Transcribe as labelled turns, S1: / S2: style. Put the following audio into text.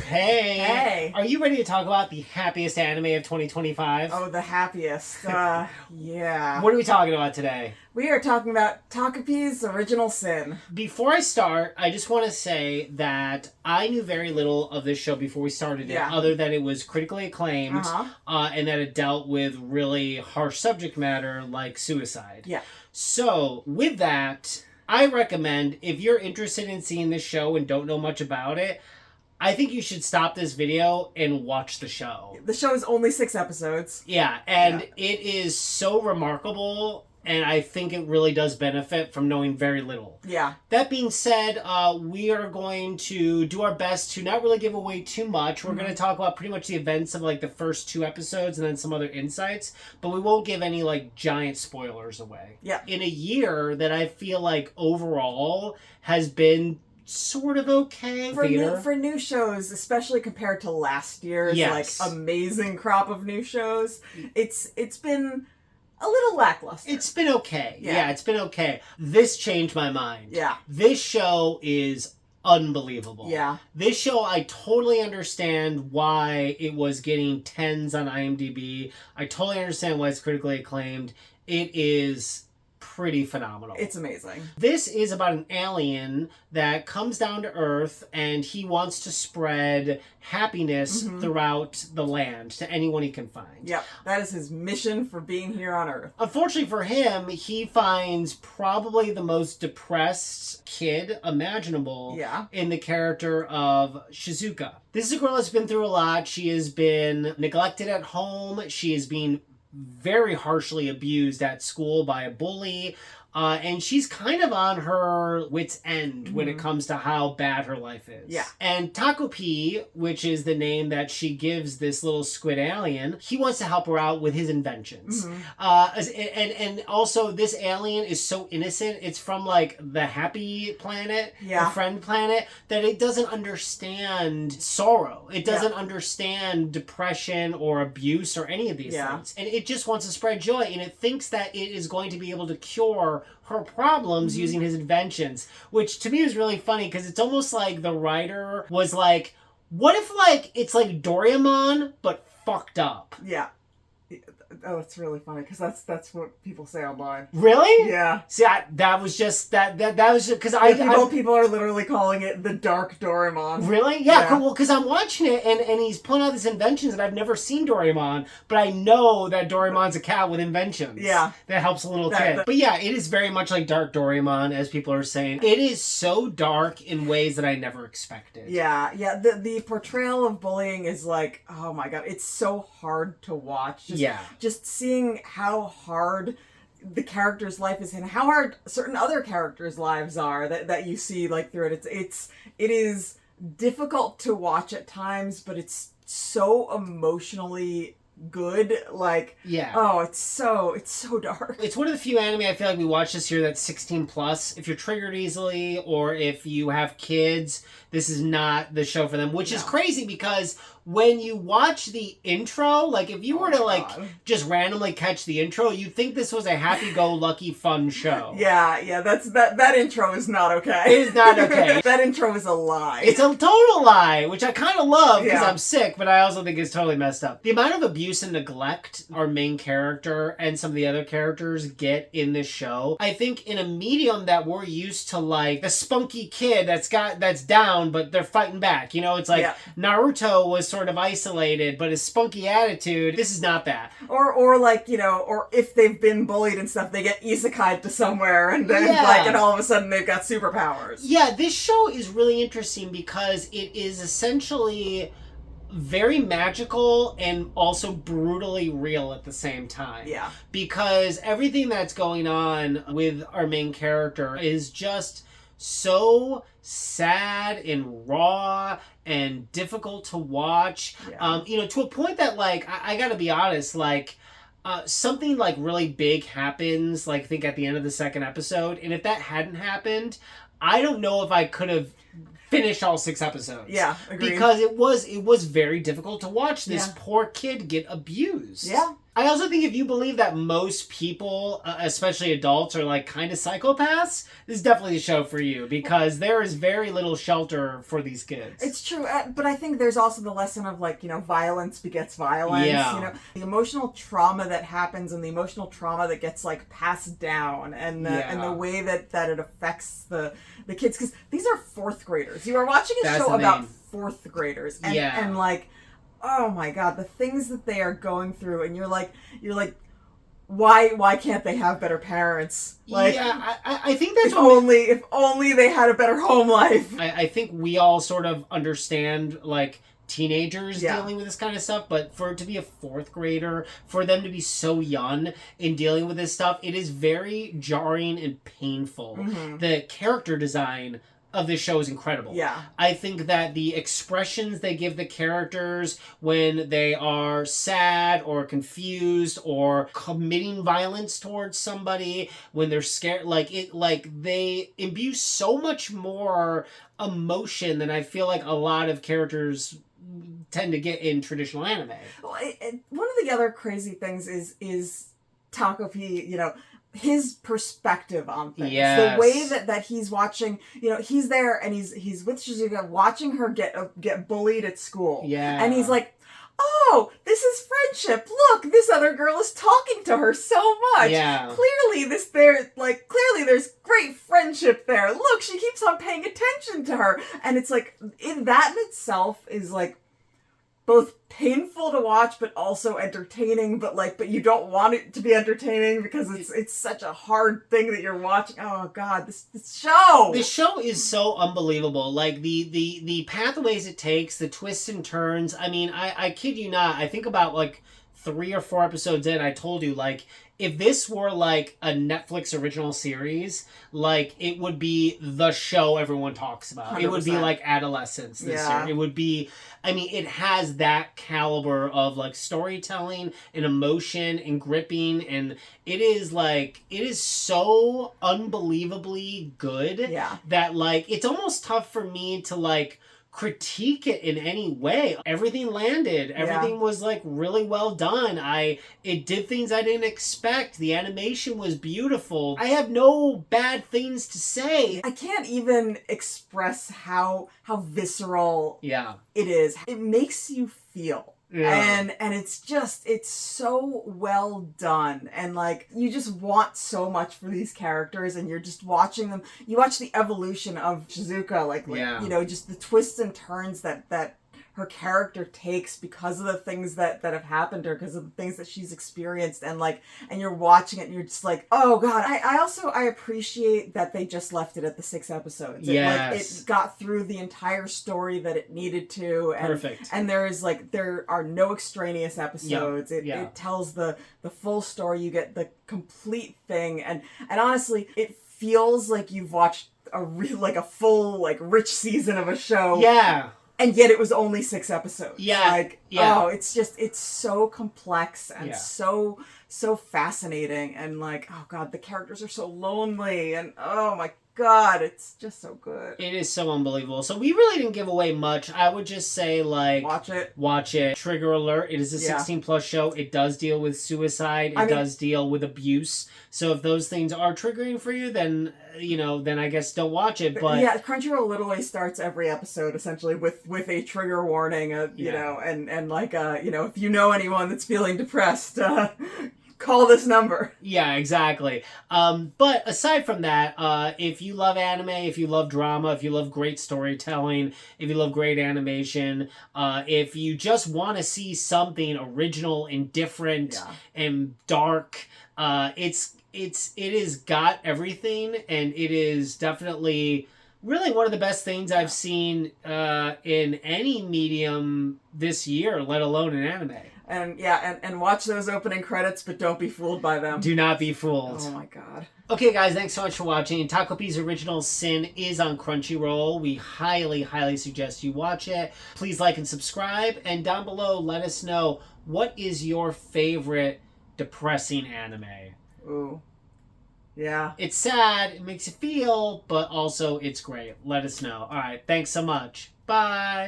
S1: Hey.
S2: Hey.
S1: Are you ready to talk about the happiest anime of 2025?
S2: Oh, the happiest. Yeah.
S1: What are we talking about today?
S2: We are talking about Takopi's Original Sin.
S1: Before I start, I just want to say that I knew very little of this show before we started it, other than it was critically acclaimed, and that it dealt with really harsh subject matter like suicide.
S2: Yeah.
S1: So, with that, I recommend, if you're interested in seeing this show and don't know much about it, I think you should stop this video and watch the show.
S2: The show is only 6 episodes.
S1: Yeah, and it is so remarkable, and I think it really does benefit from knowing very little.
S2: Yeah.
S1: That being said, we are going to do our best to not really give away too much. We're going to talk about pretty much the events of like the first 2 episodes and then some other insights, but we won't give any like giant spoilers away.
S2: Yeah.
S1: In a year that I feel like overall has been sort of okay
S2: for new shows, especially compared to last year's like amazing crop of new shows. It's been a little lackluster.
S1: It's been okay. Yeah, it's been okay. This changed my mind.
S2: Yeah.
S1: This show is unbelievable.
S2: Yeah.
S1: This show, I totally understand why it was getting 10s on IMDb. I totally understand why it's critically acclaimed. It is pretty phenomenal.
S2: It's amazing.
S1: This is about an alien that comes down to Earth and he wants to spread happiness throughout the land to anyone he can find.
S2: Yep, that is his mission for being here on Earth.
S1: Unfortunately for him, he finds probably the most depressed kid imaginable in the character of Shizuka. This is a girl that's been through a lot. She has been neglected at home. She is being very harshly abused at school by a bully, and she's kind of on her wit's end when it comes to how bad her life is.
S2: Yeah.
S1: And Takopi, which is the name that she gives this little squid alien, he wants to help her out with his inventions. And also this alien is so innocent. It's from like the happy planet, the friend planet, that it doesn't understand sorrow. It doesn't understand depression or abuse or any of these things. And it just wants to spread joy, and it thinks that it is going to be able to cure her problems using his inventions, which to me is really funny because it's almost like the writer was like, what if like it's like Doraemon but fucked up?
S2: Yeah. Oh, it's really funny because that's what people say online.
S1: Really?
S2: Yeah.
S1: See, that was just that was because
S2: people are literally calling it the Dark Doraemon.
S1: Really? Yeah. Cool. Well, because I'm watching it and he's pulling out these inventions and I've never seen Doraemon, but I know that Doraemon's a cat with inventions.
S2: Yeah.
S1: That helps a little kid. But yeah, it is very much like Dark Doraemon, as people are saying. It is so dark in ways that I never expected.
S2: Yeah. Yeah. The portrayal of bullying is like, oh my god, it's so hard to watch. Just seeing how hard the character's life is and how hard certain other characters' lives are that you see like through it. It is difficult to watch at times, but it's so emotionally good. Like, oh, it's so dark.
S1: It's one of the few anime I feel like we watch this year that's 16 plus. If you're triggered easily or if you have kids, this is not the show for them, which is crazy because when you watch the intro, like if you were to like just randomly catch the intro, you'd think this was a happy-go-lucky fun show.
S2: Yeah, that intro is not okay.
S1: It is not okay.
S2: That intro is a lie.
S1: It's a total lie, which I kind of love because I'm sick, but I also think it's totally messed up. The amount of abuse and neglect our main character and some of the other characters get in this show, I think in a medium that we're used to, like the spunky kid that's down, but they're fighting back. You know, it's like Naruto was sort of isolated, but his spunky attitude, this is not that.
S2: Or like, you know, or if they've been bullied and stuff, they get isekai'd to somewhere and then and all of a sudden they've got superpowers.
S1: Yeah, this show is really interesting because it is essentially very magical and also brutally real at the same time.
S2: Yeah.
S1: Because everything that's going on with our main character is just so sad and raw and difficult to watch. You know, to a point that like I gotta be honest, like something like really big happens, like I think at the end of the 2nd episode, and if that hadn't happened, I don't know if I could have finished all 6 episodes.
S2: Yeah, agreed.
S1: Because it was very difficult to watch this poor kid get abused.
S2: Yeah.
S1: I also think if you believe that most people, especially adults, are like kind of psychopaths, this is definitely a show for you because there is very little shelter for these kids.
S2: It's true, but I think there's also the lesson of like, violence begets violence.
S1: Yeah.
S2: The emotional trauma that happens and the emotional trauma that gets like passed down and the way that it affects the kids, because these are fourth graders. You are watching a show about fourth graders, and like, oh my God, the things that they are going through, and you're like, why can't they have better parents? Like,
S1: yeah, I think that's
S2: if only they had a better home life.
S1: I think we all sort of understand like teenagers dealing with this kind of stuff, but for it to be a fourth grader, for them to be so young in dealing with this stuff, it is very jarring and painful. Mm-hmm. The character design of this show is incredible.
S2: Yeah.
S1: I think that the expressions they give the characters when they are sad or confused or committing violence towards somebody, when they're scared, they imbue so much more emotion than I feel like a lot of characters tend to get in traditional anime.
S2: Well, one of the other crazy things is Takopi, his perspective on things.
S1: Yes.
S2: The way that he's watching, he's there and he's with Shizuka watching her get bullied at school.
S1: Yeah.
S2: And he's like, oh, this is friendship. Look, this other girl is talking to her so much.
S1: Yeah.
S2: Clearly there's great friendship there. Look, she keeps on paying attention to her. And it's like, that in itself is like both painful to watch but also entertaining, but you don't want it to be entertaining because it's such a hard thing that you're watching. Oh God, this show!
S1: This show is so unbelievable. Like the pathways it takes, the twists and turns. I mean, I kid you not, I think about like 3 or 4 episodes in, I told you, like, if this were like a Netflix original series, like, it would be the show everyone talks about. 100%. It would be like Adolescence this year. It would be, I mean, it has that caliber of like storytelling and emotion and gripping, and it is so unbelievably good that like it's almost tough for me to like critique it in any way. Everything landed. Everything was like really well done. It did things I didn't expect. The animation was beautiful. I have no bad things to say.
S2: I can't even express how visceral it is. It makes you feel. Yeah. And it's so well done, and like you just want so much for these characters, and you're just watching them. You watch the evolution of Shizuka, like just the twists and turns that her character takes because of the things that have happened to her, because of the things that she's experienced, and you're watching it and you're just like, oh God. I appreciate that they just left it at the 6 episodes.
S1: Yes.
S2: It got through the entire story that it needed to. And,
S1: perfect.
S2: And there are no extraneous episodes. It tells the full story. You get the complete thing. And honestly, it feels like you've watched a full, like, rich season of a show.
S1: Yeah.
S2: And yet it was only 6 episodes.
S1: Yeah.
S2: Oh, it's so complex and so fascinating, and like, oh God, the characters are so lonely, and oh my God, it's just so good.
S1: It is so unbelievable. So we really didn't give away much. I would just say, like, watch it. Trigger alert. It is a 16+ show. It does deal with suicide. It does deal with abuse. So if those things are triggering for you, then I guess don't watch it. But
S2: yeah, Crunchyroll literally starts every episode essentially with a trigger warning. And like if you know anyone that's feeling depressed, call this number.
S1: Yeah, exactly. But aside from that, if you love anime, if you love drama, if you love great storytelling, if you love great animation, if you just want to see something original and different and dark, it has got everything, and it is definitely really one of the best things I've seen in any medium this year, let alone in anime.
S2: And watch those opening credits, but don't be fooled by them.
S1: Do not be fooled.
S2: Oh my God.
S1: Okay, guys, thanks so much for watching. Takopi's Original Sin is on Crunchyroll. We highly, highly suggest you watch it. Please like and subscribe. And down below, let us know, what is your favorite depressing anime?
S2: Ooh. Yeah.
S1: It's sad, it makes you feel, but also it's great. Let us know. All right, thanks so much. Bye.